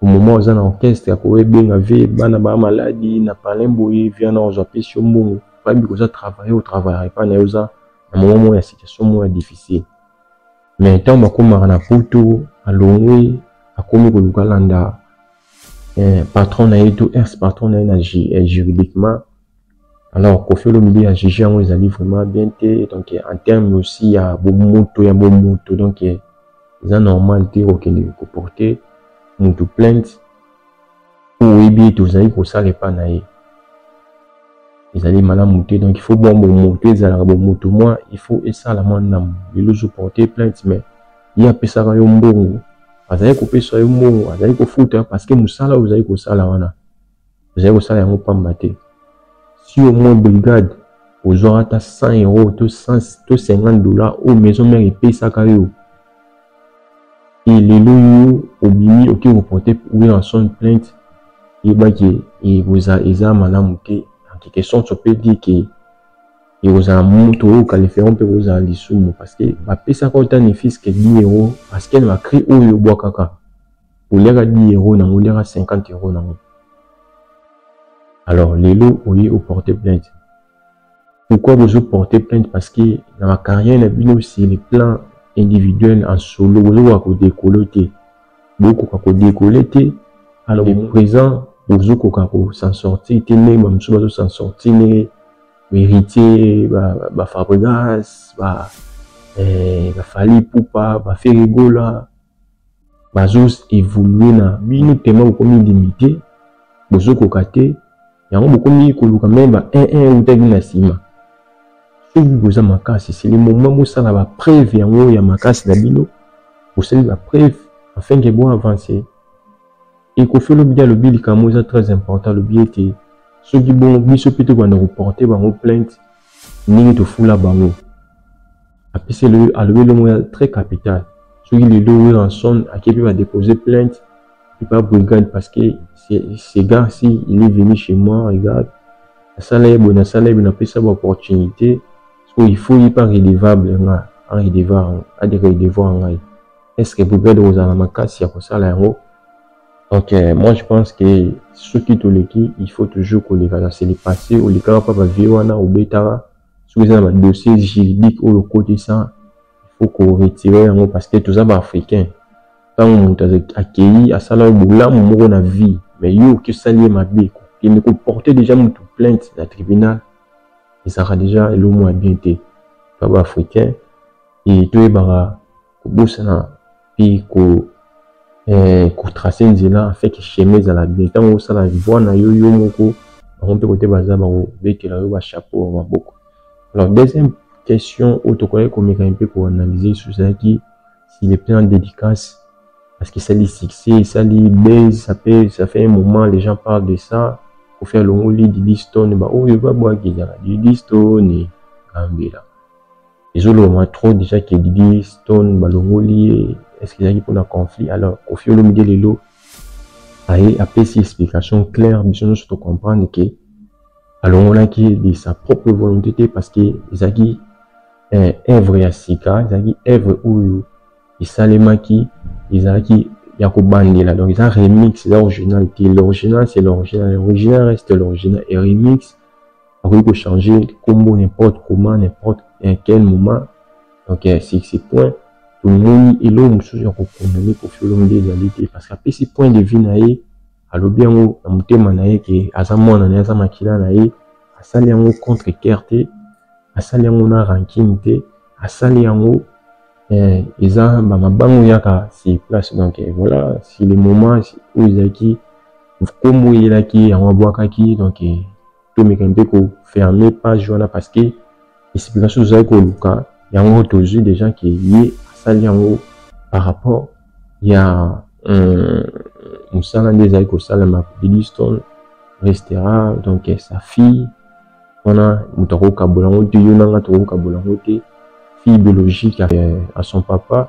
au moment où on a orchestre ko ebenga ve bana ba maladie na palemboyi vient na ozapesio mbongo parce que travailler au travail pas neuza à un moment où la situation moins difficile mais tant que comme on a photo à l'ongwe à comme que le calenda patron na tout ex patron na juridiquement alors qu'on fait le milieu à juger on les allie vraiment bien donc en termes aussi il y a bon moto donc c'est normal de comporter moto plainte ou bien tout ça il faut ça les pas naïe ils allaient mal monter donc il faut bon monter ils allaient bon moto moi il faut et ça la mandam ils ont porté plainte mais il y a pesa ka yombongo azali couper sur yombongo azali ko foutre parce que musala vous allez ko sala wana vous allez ko sala yango pambate si au moins brigade aux aura ta 100 € to 50 $ au maison mère et pesa ka yo et les loyaux obimi OK vous porter oui en son plainte et bah et vous a eza malamu te en question tu peux dire que il vous a monto qualifiant peut vous a lissumo parce que ba pesa ko ta ne fils que 10 € parce qu'elle m'a créé au yo bois kaka pour les 10 € na mo les 50 € na mo alors les lots oui au porter plainte pourquoi vous porter plainte parce que dans ma carrière na bino aussi les plans individuels en solo vous va ko décolleter beaucoup ko décolleter alors présent aux autres s'en sortir tenir même sur s'en sortir héritier ba Fabregas ba Fali Poupa ba Ferrigola ba tous évoluer na minute tellement comme limité bozo kokate yango bokomi koluka même ba 1 ou tagi na sima so boza makasi c'est le moment où ça la preuve yango ya makasi na bino vous la preuve afin que bon avancer. Et qu'on fait le bill comme c'est très important le bill était ceux qui bon biso plutôt qu'on a reporté bango plainte ni de fou la bango après c'est le à lever le moyen très capital ceux qui les louent en son à qui va déposer plainte et pas brigade parce que ces gars si il est venu chez moi regarde la salaire bonne salaire bien après ça opportunité so il faut y pas redevable en redevable à des redevoirs est-ce que brigade aux alamakasi à ça là donc moi je pense que ceux qui tout l'équipe il faut toujours qu'on les va c'est les passé ou les cas pas viwana ou beta sous les dossiers juridiques ou le côté ça il faut qu'on retire parce que tout ça va africain quand on t'a accueilli à ça là boula mon na vie mais yo que ça lié ma vie qui ne comportait déjà une plainte dans le tribunal et ça sera déjà le moins bien été pas africain et tout est bara bossana puis ko tracer nzela fait que chemise à la bien tant où ça la voix na yo moko on peut côté baza ba beki la yo ba chapeau ba beaucoup alors deuxième question autocolé comme un peu pour analyser sur ça qui si les plans dédicace parce que ça lit succès, ça lit base, ça fait un moment, les gens parlent de ça. Pour faire le lit Diddy Stone, bah, oh, il va boire Diddy Stone et Gambela. Les autres, on a trop déjà que Diddy Stone, bah, le lit, est-ce qu'il y a un conflit? Alors, au fur et à mesure, les lots, a fait ces explications claires, mais nous surtout comprendre que, alors, on a qui de sa propre volonté, parce que, ils ont dit, œuvre à Sika, ils ont dit, œuvre où, ils savent qui, ils ont dit, il y a bandi là, donc ils ont remix l'originalité. L'original c'est l'original, l'original reste l'original et remix, il faut changer combo n'importe comment, n'importe quel moment. Donc c'est point tout le monde est là, nous sommes condamnés pour faire l'homme des réalités parce qu'après ces points de vue naïe, alors bien on a monté manaïe que azamon na azama kila naïe, à sali en contre Kerté, à sali en a ranking té, à sali en ils ont mabango yaka si place donc voilà si les moments où ils ont qui comme où il a qui en bois qui donc tout me un peu ko fermer page voilà parce que explication vous avez ko luka il y a un autre des gens qui est à ça en par rapport il y a un salon des aïko salama Diddy Stone restera donc sa fille on a mutaro kabolango tu yonanga to kabolango te fille biologique à son papa,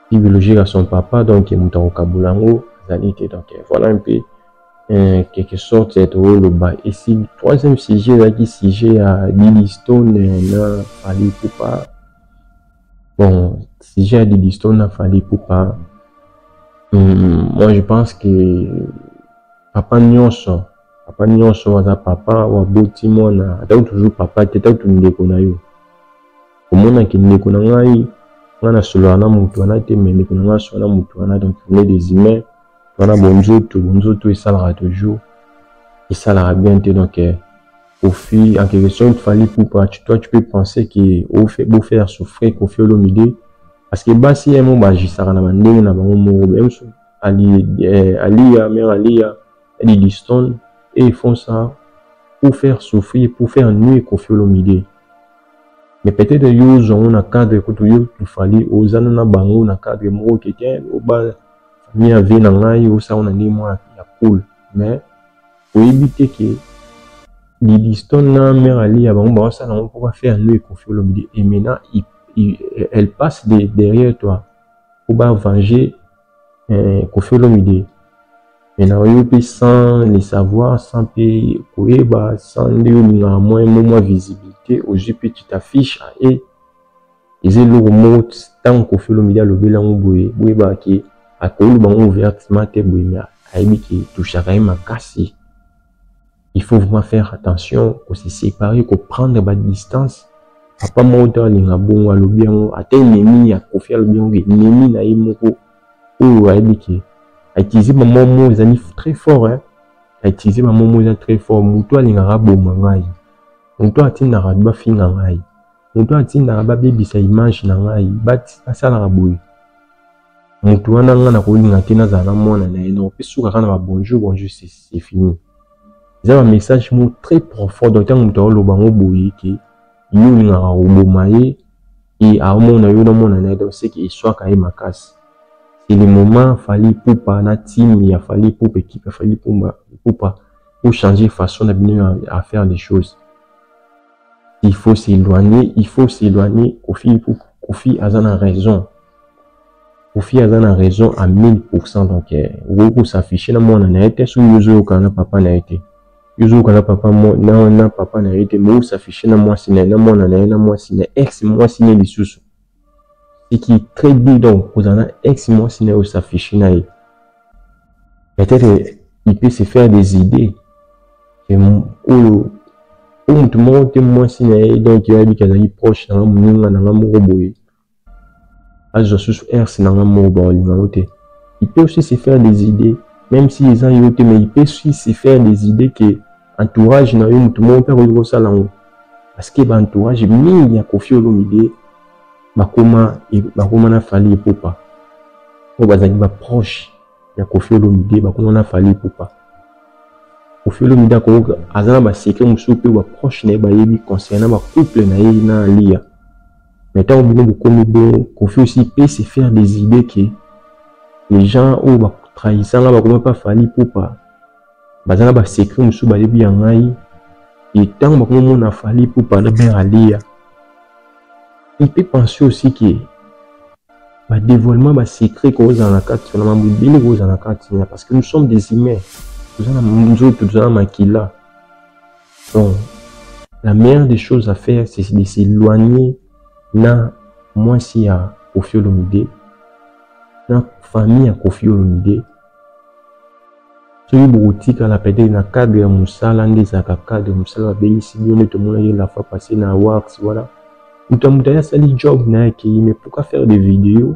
fille biologique à son papa, donc Moutaro Kabulango, donc voilà un peu quelque sorte c'est le bas. Et si le troisième sujet là qui sujet à Diddy Stone n'a fallu pour pas bon sujet à Diddy Stone n'a fallu pour pas moi je pense que papa nyonso à papa ou aboti mona toujours papa teta tout ndeko na yo komona ki ndeko na ngai wana solo na mutu wana te mais ndeko na ngai solo na mutu wana donc on est des humains wana bonzoto et ça la toujours et ça la bien te donc au fil en quelque sorte il fallait pour toi tu peux penser que au fait beau faire souffrir qu'on fait l'homidé parce que bah si un moment j'isara na bandenge na bango mo même Alia Diddy Stone et ils font ça pour faire souffrir pour faire nuire qu'on fait l'homidé. Mais peut-être que on a cadre que tu fallait aux années na bango na cadre mo que tiens au bas famille avait na ngai ou ça on a dit moi ya cool mais pour éviter que Diddy Stone na mère Ali ya bango ça on peut pas faire lui confier l'obédi et maintenant elle passe derrière toi pour pas venger confier l'obédi maintenant il peut sans les savoir sans payer bah sans lui à moins visibilité aujourd'hui tu t'affiches et ils ont le mot tant qu'on fait le média le bilan boue bah qui a connu bon ouvertement te boue mais a qui touche à ma casse il faut vraiment faire attention qu'on se séparer qu'on prendre la distance papa monter linga bon à le bien atteindre ennemi à confier le bien ennemi na imoko ou a qui a utilisé maman mot les amis très fort hein a utilisé maman mot très fort muto linga bon mangai muto atinda ba finga ngai muto atinda ba baby sa image na ngai bat asala boy muto wana ngana ko linga tina za na mona na eno pesuka kana ba bonjour c'est fini. Il y a un message très profond donc tant muto lo bango boy ki yo linga ko bomaye et à mon ayo na mona na donc c'est qu'il soit quand même casse. C'est le moment fallait pour pas na team il a fallu pour équipe il fallait pour changer façon à faire des choses. Il faut s'éloigner Kofi a raison Kofi a raison à 1000% donc vous s'afficher na mona na été sur yuzo kana papa na été yuzo kana papa mo na papa na été mo s'afficher na moi siné na mona na moi siné ex moi siné les sous ce qui est très bien donc vous en a ex moi siné ou s'afficher na peut-être il peut se faire des idées que tout le monde est moins signé donc il y a des cas proches dans le monde dans le monde je suis dans le monde il peut aussi se faire des idées même si les gens y mais il peut aussi se faire des idées que entourage dans tout le monde peut regarder ça là parce que entourage il y a confié l'idée comment na fallu pour pas au bazali ba proche il y a confié l'idée comment na fallu pour pas au fil du temps ko azana ba secret musupe wa proche na ba yebi concernant ba couple na lia mais tant au bout comme bon ko fait aussi peut se faire des idées que les gens où ba trahissant ba comment pas fali poupa bazana ba secret musu ba lebi yangai et tant ba comment na fali poupa na ben alia. Il peut penser aussi que ba dévoilement ba secret cause en la carte sur la mobile cause en la carte parce que nous sommes des humains. Nous avons maquilla. Donc la meilleure des choses à faire c'est de s'éloigner na moi si à Koffi Olomide na famille à Koffi Olomide. Celui boutique à la pédale na cadre ya musala ndeza ka cadre musala ba ici bien tout le monde la fois passé na wax voilà. Utamutaya sali job na qui mais pourquoi faire des vidéos?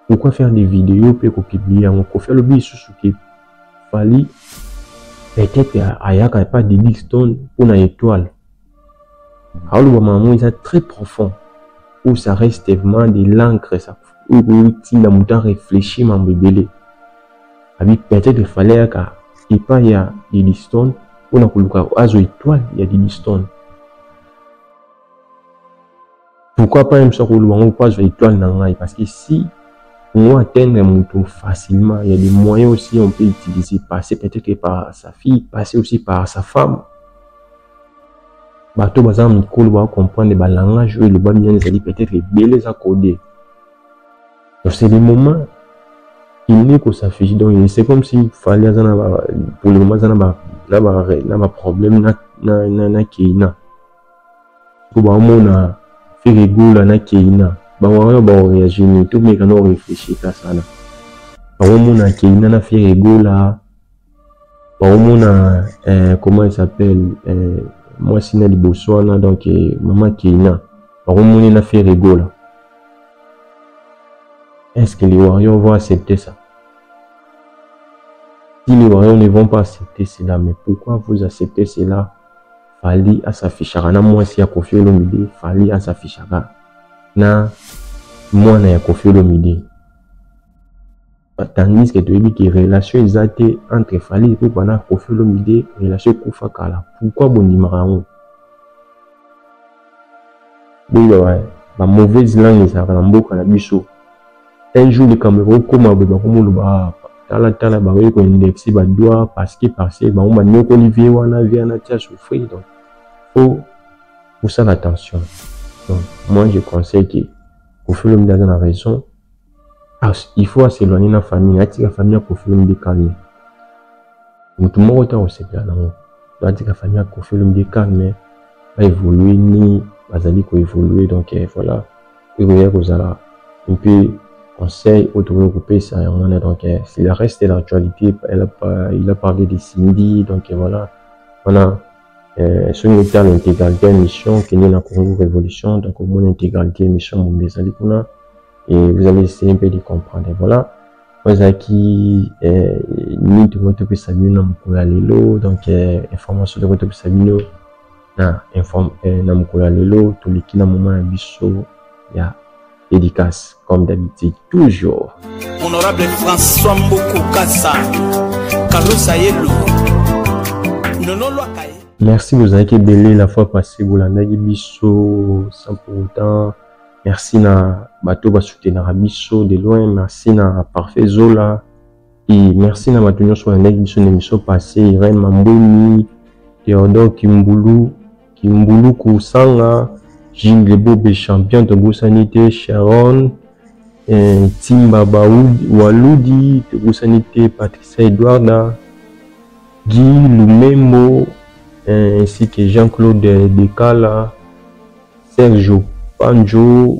Pourquoi faire des vidéos puis qu'on publie on Koffi Olomide sous qui fali peut-être ayaka pas de Dixton pour une étoile. Alors le moment est très profond où ça reste vraiment de l'encre ça où tu n'as pas réfléchi mon bébé. Avec peut-être il fallait qu'il y a des Dixton pour une étoile il y a des Dixton. Pourquoi pas même ça pour le pas étoile dans parce que si on atteindre mon tour facilement, il y a des moyens aussi on peut utiliser, passer peut-être par sa fille, passer aussi par sa femme. Bateau bazar micro va comprendre le langage et le bas bien les peut-être les belles à coder. Donc c'est des moments il n'est que ça fait donc c'est comme s'il fallait pour le moment là problème na keina. Pour ba mona fait rigolo na keina. Ba réagir tout mais quand on réfléchit à ça là. Ba mona keina na fait rigolo là. Ba mona comment il s'appelle moi si na Botswana donc maman keina. Ba mona na fait rigolo. Est-ce que les Warriors vont accepter ça? Si les Warriors ne vont pas accepter cela, mais pourquoi vous acceptez cela? Fali à s'afficher. Na moi si à Koffi Olomide, fali à s'afficher. Na moi na Koffi Olomide. Tandis que tu dis que relation exacte entre Fali et Bana Koffi Olomide, relation Kufa Kala. Pourquoi bon numéro? Oui, ouais. La mauvaise langue, ça va l'embaucher la bichot. Un jour, le Cameroun, comme un bébé, comme le bas, tala, bah, oui, qu'on indexé, bah, doit, parce que, bah, on m'a dit qu'Olivier, on a vu un atia souffrir, donc, faut ça l'attention. Donc, moi, je conseille que, pour faire l'homme dans la raison, il faut s'éloigner de la famille, la famille, pour faire l'homme calme. Tout le monde est aussi bien, non? La famille, pour faire l'homme calme, va évoluer, ni, bazali, qu'on évoluer, donc, voilà, et vous voyez, vous allez, un peu, conseil autour de groupe ça donc c'est le reste de l'actualité il a parlé de Cindy donc voilà sur une intégralité émission qui est la Congo Révolution donc au moins intégralité émission et vous allez essayer un peu de comprendre et voilà moi qui ni de votre peu Sabino Moukoula Lelo donc information de votre peu Sabino na Moukoula Lelo tous les qui na moment biso ya dédicace comme d'habitude toujours. Honorable François Mboko Kassa, Carlos Ayelo, Nono Loakaye. Merci vous avez belé la fois passée vous l'andagi biso sans pour autant. Merci na bateau ba soutenir biso de loin. Merci na parfait Zola et merci na bateau sur l'andagi biso l'émission passée. Irène Mamboni, Théodore Kimbulu Kusanga. Gilles Lebobé champion de Boussanité, Sharon, Timba Waloudi, de Boussanité, Patricia Edouarda, Guy Lumemo, ainsi que Jean-Claude Dekala, Sergio Panjo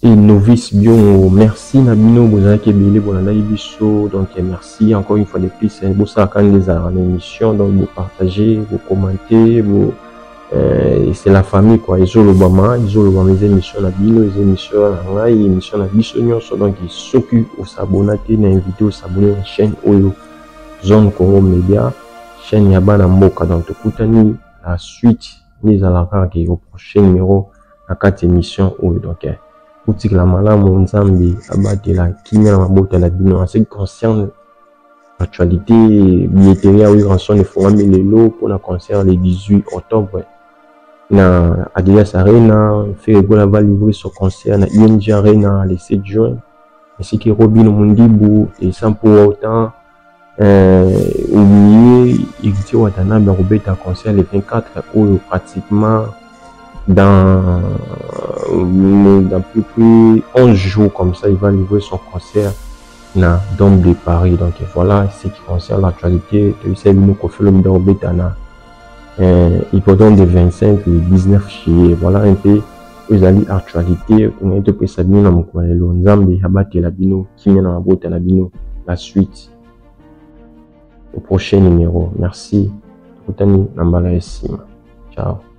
et Novice Bion. Merci Nabino, vous avez été pour la biso. Donc merci encore une fois de plus. Vous savez quand les en émission, donc vous partagez, vous commentez, vous c'est la famille quoi ils ont les émissions la bino les émissions la émission la bisogno donc ils s'occupent au s'abonner na invité au s'abonner à la chaîne Oyo Zone Congo Média chaîne Yabana Mboka donc tukutani la suite les alaka qui au prochain numéro à 4 émissions Oyo donc outik la malamu nzambi abatela kimia na mabota la bino en ce qui concerne l'actualité billetterie oui rançon de Fongami Lelo pour la concert le 18 octobre na Adidas Arena, Ferregola va livrer son concert na ING Arena le 7 juin. ainsi que Robin Mundibu, et sans pour autant oublier Exi Watanabe Robert à concert le 24 ou pratiquement dans plus 11 jours comme ça, il va livrer son concert dans Dôme de Paris. Donc voilà ce qui concerne l'actualité de Sabino Kofi Olomide Robert na hippodrome de 25 et 19 juillet. Voilà un peu aux alliés actualité. On a été Sabino na Mokwalelo Nzambe Habate Labino Kimia na Mabota Labino. La suite au prochain numéro. Merci. Ciao.